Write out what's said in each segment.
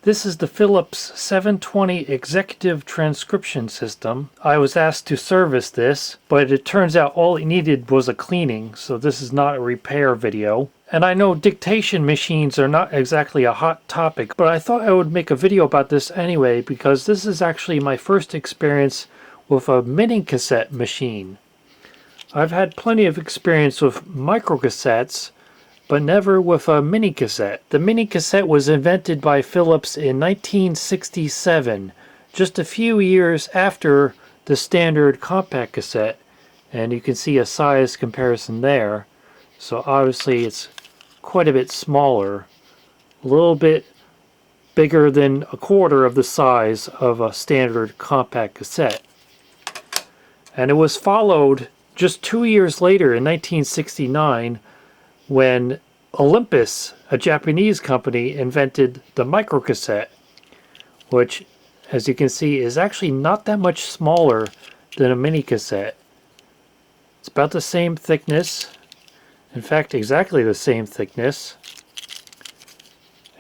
This is the Philips 720 Executive Transcription System. I was asked to service this, but it turns out all it needed was a cleaning, so this is not a repair video. And I know dictation machines are not exactly a hot topic, but I thought I would make a video about this anyway because this is actually my first experience with a mini cassette machine. I've had plenty of experience with microcassettes, but never with a mini cassette. The mini cassette was invented by Philips in 1967, just a few years after the standard compact cassette, and you can see a size comparison there. So obviously it's quite a bit smaller, a little bit bigger than a quarter of the size of a standard compact cassette. And it was followed just 2 years later in 1969 when Olympus, a Japanese company, invented the microcassette, which, as you can see, is actually not that much smaller than a mini cassette. It's about the same thickness, in fact exactly the same thickness,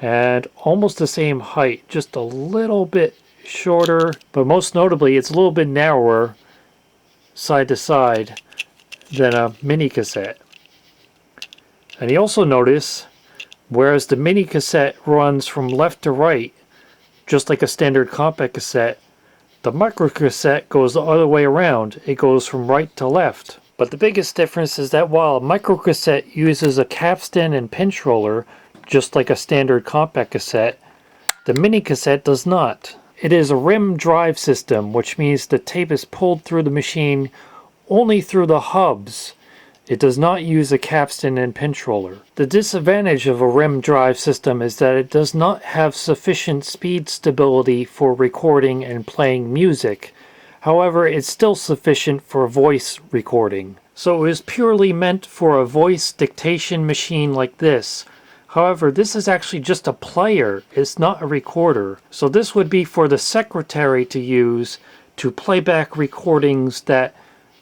and almost the same height, just a little bit shorter, but most notably it's a little bit narrower side to side than a mini cassette. And you also notice, whereas the mini cassette runs from left to right, just like a standard compact cassette, the microcassette goes the other way around. It goes from right to left. But the biggest difference is that while a microcassette uses a capstan and pinch roller, just like a standard compact cassette, the mini cassette does not. It is a rim drive system, which means the tape is pulled through the machine only through the hubs. It does not use a capstan and pinch roller. The disadvantage of a rim drive system is that it does not have sufficient speed stability for recording and playing music. However, it's still sufficient for voice recording. So it is purely meant for a voice dictation machine like this. However, this is actually just a player. It's not a recorder. So this would be for the secretary to use to play back recordings that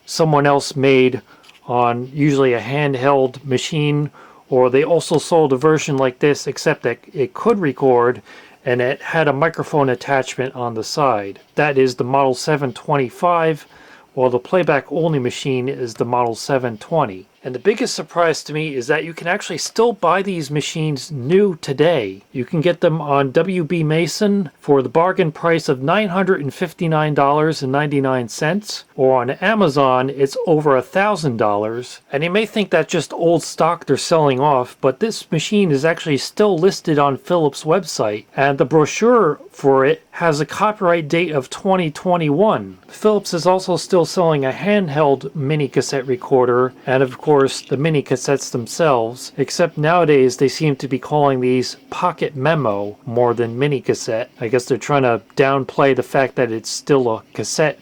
someone else made on usually a handheld machine, or they also sold a version like this except that it could record and it had a microphone attachment on the side. That is the Model 725, while the playback only machine is the Model 720. And the biggest surprise to me is that you can actually still buy these machines new today. You can get them on WB Mason for the bargain price of $959.99, or on Amazon it's over $1,000. And you may think that's just old stock they're selling off, but this machine is actually still listed on Philips' website, and the brochure for it has a copyright date of 2021. Philips is also still selling a handheld mini cassette recorder, and of course the mini cassettes themselves, except nowadays they seem to be calling these Pocket Memo more than mini cassette. I guess they're trying to downplay the fact that it's still a cassette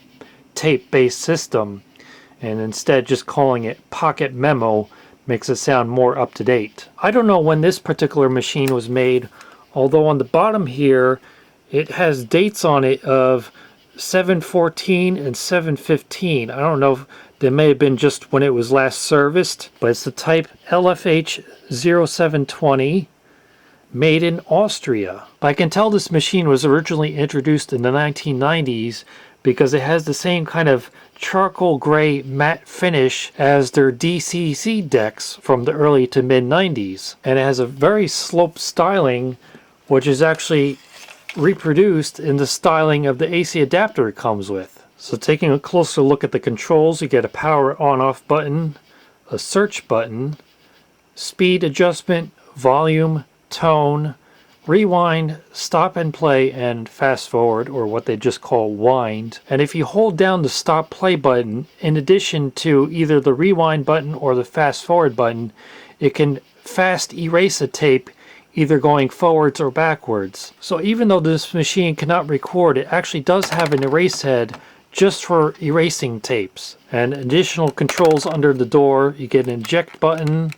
tape based system, and instead just calling it Pocket Memo makes it sound more up to date. I don't know when this particular machine was made, although on the bottom here it has dates on it of 7/14 and 7/15. I don't know if they may have been just when it was last serviced, but it's the type LFH 0720, made in Austria. I can tell this machine was originally introduced in the 1990s because it has the same kind of charcoal gray matte finish as their DCC decks from the early to mid 90s. And it has a very sloped styling, which is actually reproduced in the styling of the AC adapter it comes with. So taking a closer look at the controls, you get a power on-off button, a search button, speed adjustment, volume, tone, rewind, stop and play, and fast forward, or what they just call wind. And if you hold down the stop play button, in addition to either the rewind button or the fast forward button, it can fast erase a tape either going forwards or backwards. So even though this machine cannot record, it actually does have an erase head just for erasing tapes. And additional controls under the door, you get an eject button,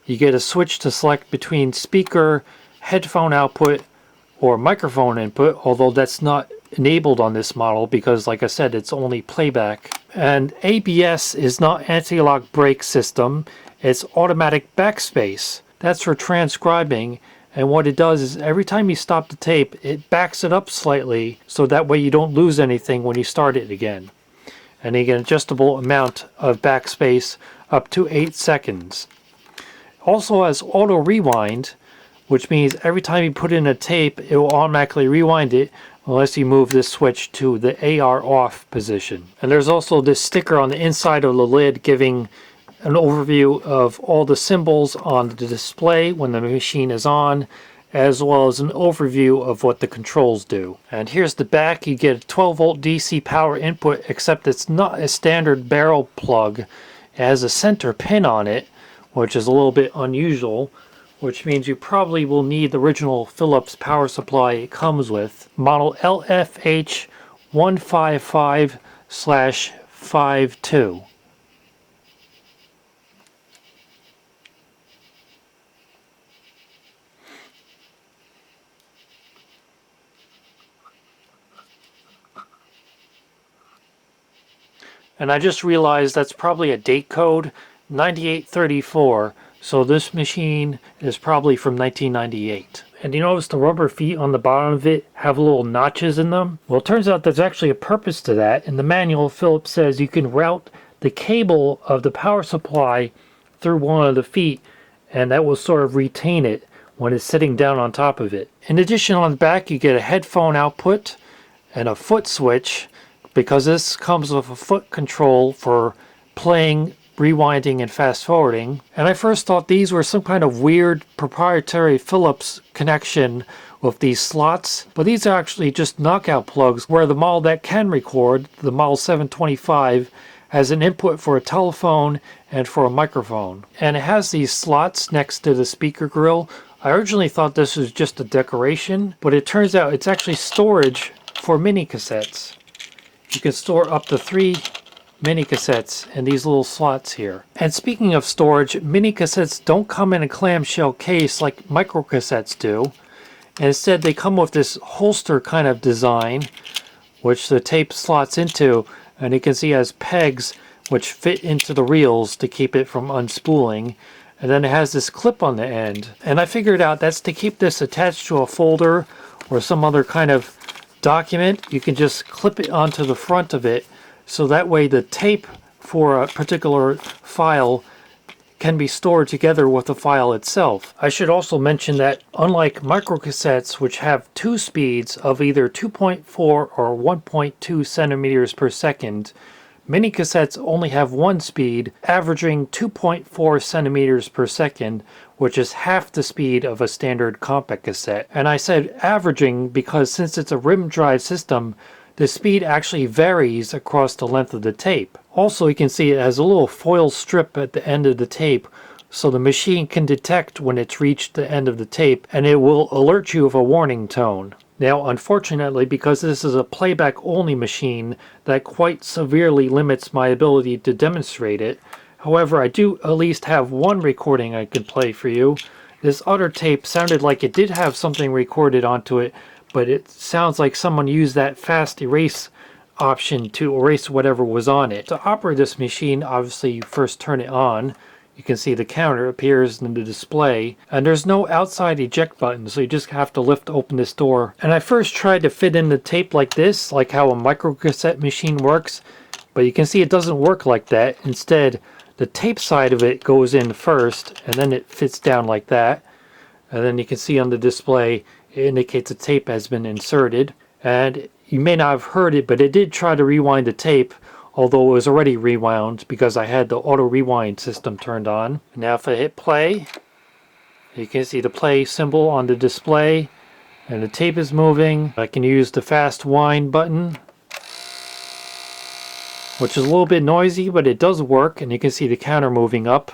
you get a switch to select between speaker, headphone output, or microphone input, although that's not enabled on this model because, like I said, it's only playback. And ABS is not anti-lock brake system, it's automatic backspace. That's for transcribing, And what it does is every time you stop the tape, it backs it up slightly so that way you don't lose anything when you start it again. And you get an adjustable amount of backspace up to 8 seconds. Also has auto rewind, which means every time you put in a tape, it will automatically rewind it unless you move this switch to the AR off position. And there's also this sticker on the inside of the lid giving an overview of all the symbols on the display when the machine is on, as well as an overview of what the controls do. And here's the back. You get a 12 volt DC power input, except it's not a standard barrel plug. It has a center pin on it, which is a little bit unusual, which means you probably will need the original Philips power supply it comes with. Model LFH155/52. And I just realized that's probably a date code, 9834. So this machine is probably from 1998. And you notice the rubber feet on the bottom of it have little notches in them? Well, it turns out there's actually a purpose to that. In the manual, Philips says you can route the cable of the power supply through one of the feet, and that will sort of retain it when it's sitting down on top of it. In addition, on the back, you get a headphone output and a foot switch, because this comes with a foot control for playing, rewinding, and fast forwarding. And I first thought these were some kind of weird proprietary Philips connection with these slots, but these are actually just knockout plugs where the model that can record, the model 725, has an input for a telephone and for a microphone. And it has these slots next to the speaker grill. I originally thought this was just a decoration, but it turns out it's actually storage for mini cassettes. You can store up to 3 mini cassettes in these little slots here. And speaking of storage, mini cassettes don't come in a clamshell case like micro cassettes do. And instead they come with this holster kind of design, which the tape slots into, and you can see it has pegs which fit into the reels to keep it from unspooling. And then it has this clip on the end. And I figured out that's to keep this attached to a folder or some other kind of document. You can just clip it onto the front of it, so that way the tape for a particular file can be stored together with the file itself. I should also mention that unlike microcassettes, which have 2 speeds of either 2.4 or 1.2 centimeters per second, mini cassettes only have 1 speed, averaging 2.4 centimeters per second, which is half the speed of a standard compact cassette. And I said averaging because since it's a rim drive system, the speed actually varies across the length of the tape. Also, you can see it has a little foil strip at the end of the tape, so the machine can detect when it's reached the end of the tape, and it will alert you of a warning tone. Now, unfortunately, because this is a playback-only machine, that quite severely limits my ability to demonstrate it. However, I do at least have one recording I can play for you. This other tape sounded like it did have something recorded onto it, but it sounds like someone used that fast erase option to erase whatever was on it. To operate this machine, obviously you first turn it on. You can see the counter appears in the display, and there's no outside eject button, so you just have to lift open this door. And I first tried to fit in the tape like this, like how a microcassette machine works, but you can see it doesn't work like that. Instead, the tape side of it goes in first, and then it fits down like that. And then you can see on the display, it indicates the tape has been inserted. And you may not have heard it, but it did try to rewind the tape, although it was already rewound because I had the auto rewind system turned on. Now if I hit play, you can see the play symbol on the display, and the tape is moving. I can use the fast wind button, which is a little bit noisy, but it does work, and you can see the counter moving up,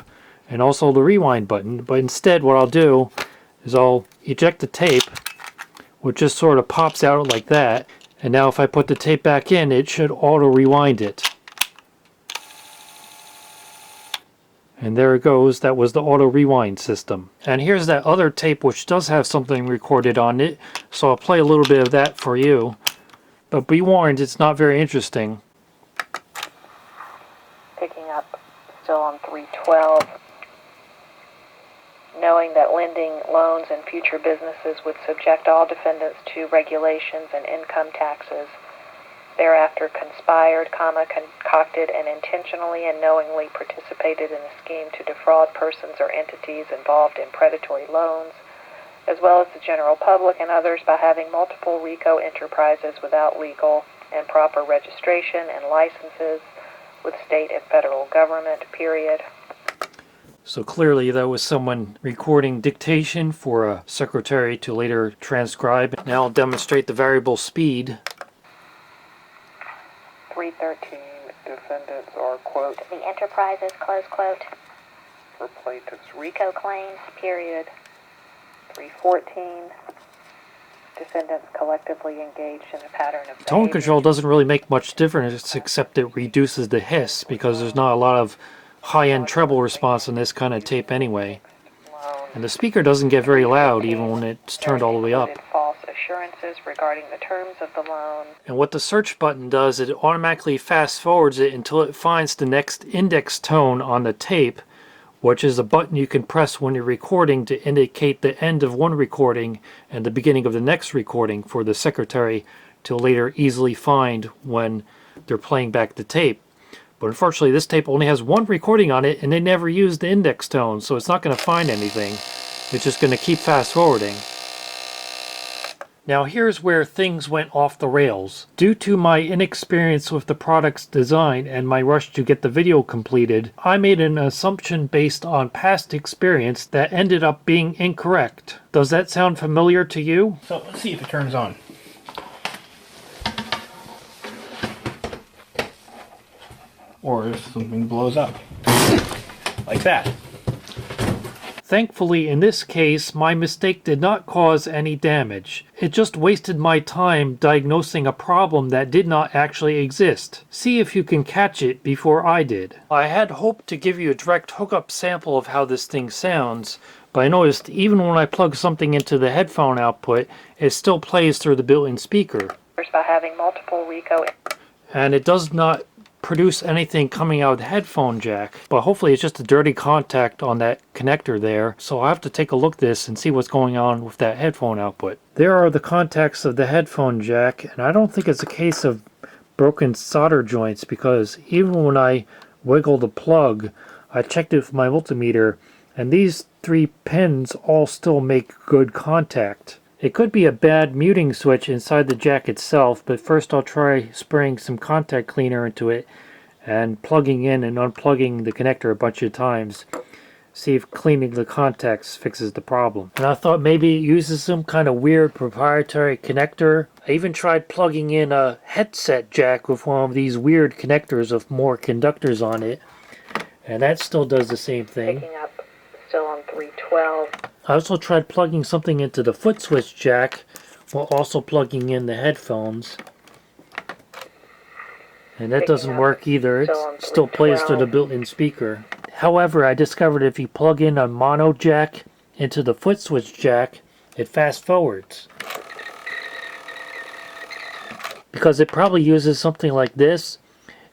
and also the rewind button. But instead what I'll do is I'll eject the tape, which just sort of pops out like that. And now if I put the tape back in, it should auto rewind it. And there it goes. That was the auto rewind system. And here's that other tape which does have something recorded on it, so I'll play a little bit of that for you. But be warned, it's not very interesting. Picking up still on 312. knowing that lending loans and future businesses would subject all defendants to regulations and income taxes, thereafter conspired, concocted, and intentionally and knowingly participated in a scheme to defraud persons or entities involved in predatory loans, as well as the general public and others by having multiple RICO enterprises without legal and proper registration and licenses with state and federal government, period. So clearly that was someone recording dictation for a secretary to later transcribe. Now I'll demonstrate the variable speed. 313 defendants are, quote, the enterprises, close quote, for plaintiff's RICO claims, period. 314 defendants collectively engaged in a pattern of Tone behavior. control doesn't really make much difference except it reduces the hiss because there's not a lot of high-end treble response on this kind of tape anyway. And the speaker doesn't get very loud even when it's turned all the way up. False assurances regarding the terms of the loan. And what the search button does, it automatically fast forwards it until it finds the next index tone on the tape, which is a button you can press when you're recording to indicate the end of one recording and the beginning of the next recording for the secretary to later easily find when they're playing back the tape. But unfortunately this tape only has one recording on it and they never used the index tone, so it's not going to find anything. It's just going to keep fast forwarding. Now here's where things went off the rails. Due to my inexperience with the product's design and my rush to get the video completed, I made an assumption based on past experience that ended up being incorrect. Does that sound familiar to you? So let's see if it turns on. Or if something blows up. Like that. Thankfully, in this case, my mistake did not cause any damage. It just wasted my time diagnosing a problem that did not actually exist. See if you can catch it before I did. I had hoped to give you a direct hookup sample of how this thing sounds, but I noticed even when I plug something into the headphone output, it still plays through the built-in speaker. By having multiple RICO. And it does not produce anything coming out of the headphone jack, but hopefully it's just a dirty contact on that connector there, so I'll have to take a look at this and see what's going on with that headphone output. There are the contacts of the headphone jack, and I don't think it's a case of broken solder joints because even when I wiggle the plug, I checked it with my multimeter, and these 3 pins all still make good contact. It could be a bad muting switch inside the jack itself, but first I'll try spraying some contact cleaner into it and plugging in and unplugging the connector a bunch of times. See if cleaning the contacts fixes the problem. And I thought maybe it uses some kind of weird proprietary connector. I even tried plugging in a headset jack with one of these weird connectors with more conductors on it, and that still does the same thing. Picking up still on 312. I also tried plugging something into the foot switch jack while also plugging in the headphones. And that doesn't work either. It still plays through the built-in speaker. However, I discovered if you plug in a mono jack into the foot switch jack, it fast forwards. Because it probably uses something like this,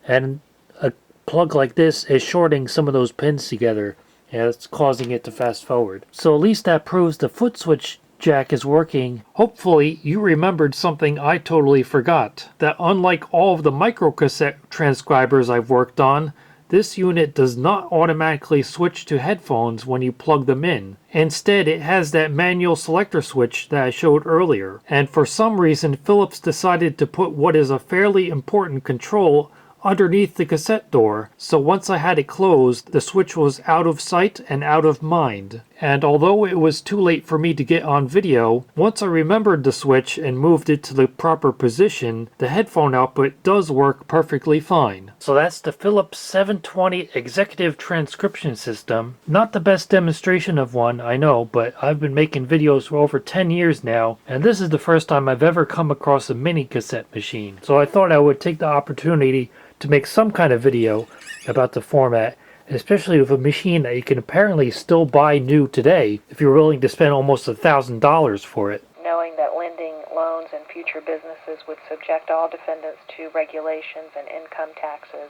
and a plug like this is shorting some of those pins together. And it's causing it to fast forward. So at least that proves the foot switch jack is working. Hopefully you remembered something I totally forgot. That unlike all of the microcassette transcribers I've worked on, this unit does not automatically switch to headphones when you plug them in. Instead, it has that manual selector switch that I showed earlier. And for some reason, Philips decided to put what is a fairly important control underneath the cassette door, so once I had it closed, the switch was out of sight and out of mind. And although it was too late for me to get on video, once I remembered the switch and moved it to the proper position, the headphone output does work perfectly fine. So that's the Philips 720 Executive Transcription System. Not the best demonstration of one, I know, but I've been making videos for over 10 years now, and this is the first time I've ever come across a mini cassette machine. So I thought I would take the opportunity to make some kind of video about the format, especially with a machine that you can apparently still buy new today if you're willing to spend almost $1,000 for it. Knowing that lending loans and future businesses would subject all defendants to regulations and income taxes,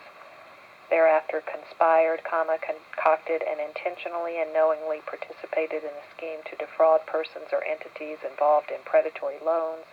thereafter conspired, concocted, and intentionally and knowingly participated in a scheme to defraud persons or entities involved in predatory loans,